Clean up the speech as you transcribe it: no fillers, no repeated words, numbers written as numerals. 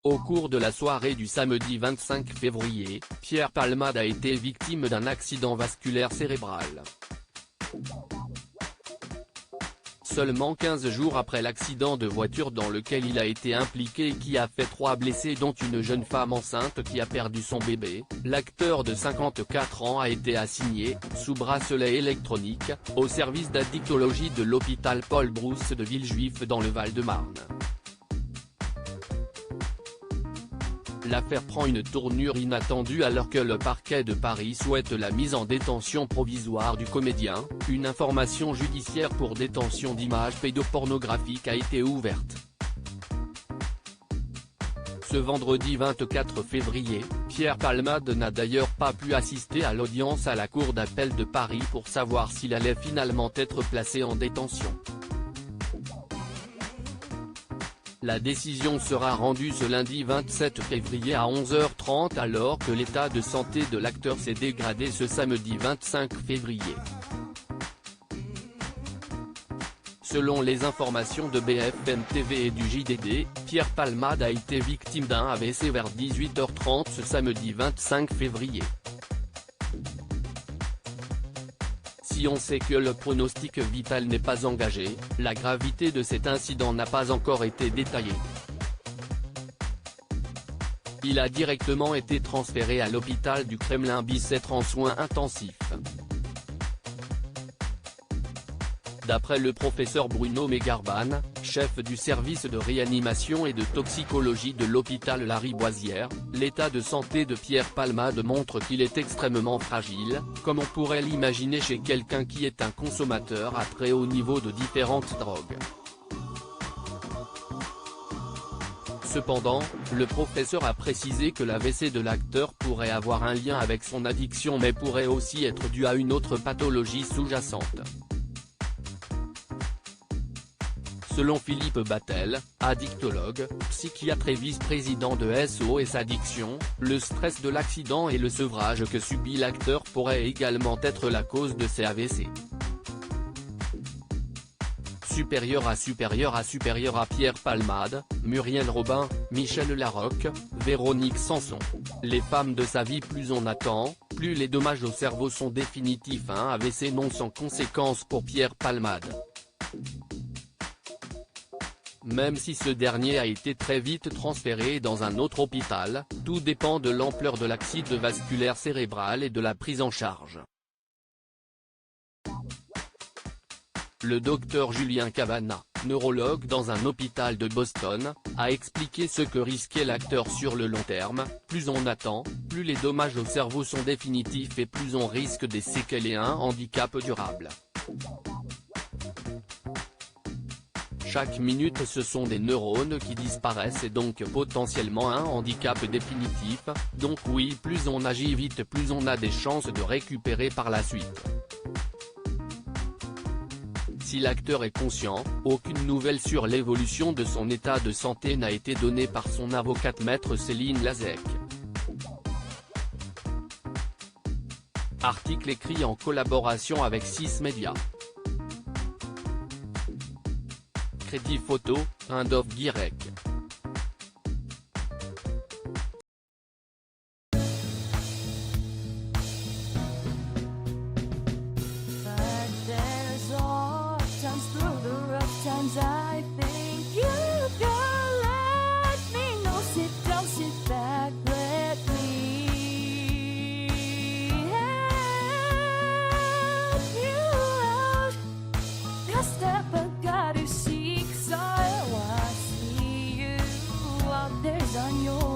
Au cours de la soirée du samedi 25 février, Pierre Palmade a été victime d'un accident vasculaire cérébral. Seulement 15 jours après l'accident de voiture dans lequel il a été impliqué et qui a fait 3 blessés dont une jeune femme enceinte qui a perdu son bébé, l'acteur de 54 ans a été assigné, sous bracelet électronique, au service d'addictologie de l'hôpital Paul Brousse de Villejuif dans le Val-de-Marne. L'affaire prend une tournure inattendue alors que le parquet de Paris souhaite la mise en détention provisoire du comédien. Une information judiciaire pour détention d'images pédopornographiques a été ouverte. Ce vendredi 24 février, Pierre Palmade n'a d'ailleurs pas pu assister à l'audience à la Cour d'appel de Paris pour savoir s'il allait finalement être placé en détention. La décision sera rendue ce lundi 27 février à 11h30 alors que l'état de santé de l'acteur s'est dégradé ce samedi 25 février. Selon les informations de BFM TV et du JDD, Pierre Palmade a été victime d'un AVC vers 18h30 ce samedi 25 février. Si on sait que le pronostic vital n'est pas engagé, la gravité de cet incident n'a pas encore été détaillée. Il a directement été transféré à l'hôpital du Kremlin-Bicêtre en soins intensifs. D'après le professeur Bruno Megarban, chef du service de réanimation et de toxicologie de l'hôpital Lariboisière, l'état de santé de Pierre Palmade montre qu'il est extrêmement fragile, comme on pourrait l'imaginer chez quelqu'un qui est un consommateur à très haut niveau de différentes drogues. Cependant, le professeur a précisé que l'AVC de l'acteur pourrait avoir un lien avec son addiction mais pourrait aussi être dû à une autre pathologie sous-jacente. Selon Philippe Battel, addictologue, psychiatre et vice-président de SOS Addiction, le stress de l'accident et le sevrage que subit l'acteur pourraient également être la cause de ces AVC. Supérieur à Pierre Palmade, Muriel Robin, Michel Larocque, Véronique Sanson. Les femmes de sa vie plus on attend, plus les dommages au cerveau sont définitifs. Un AVC non sans conséquences pour Pierre Palmade. Même si ce dernier a été très vite transféré dans un autre hôpital, tout dépend de l'ampleur de l'accident vasculaire cérébral et de la prise en charge. Le docteur Julien Cavana, neurologue dans un hôpital de Boston, a expliqué ce que risquait l'acteur sur le long terme. Plus on attend, plus les dommages au cerveau sont définitifs et plus on risque des séquelles et un handicap durable. Chaque minute ce sont des neurones qui disparaissent et donc potentiellement un handicap définitif, donc oui plus on agit vite plus on a des chances de récupérer par la suite. Si l'acteur est conscient, aucune nouvelle sur l'évolution de son état de santé n'a été donnée par son avocate maître Céline Lazec. Article écrit en collaboration avec 6 médias. Crédit photo, Indov Guirec. On your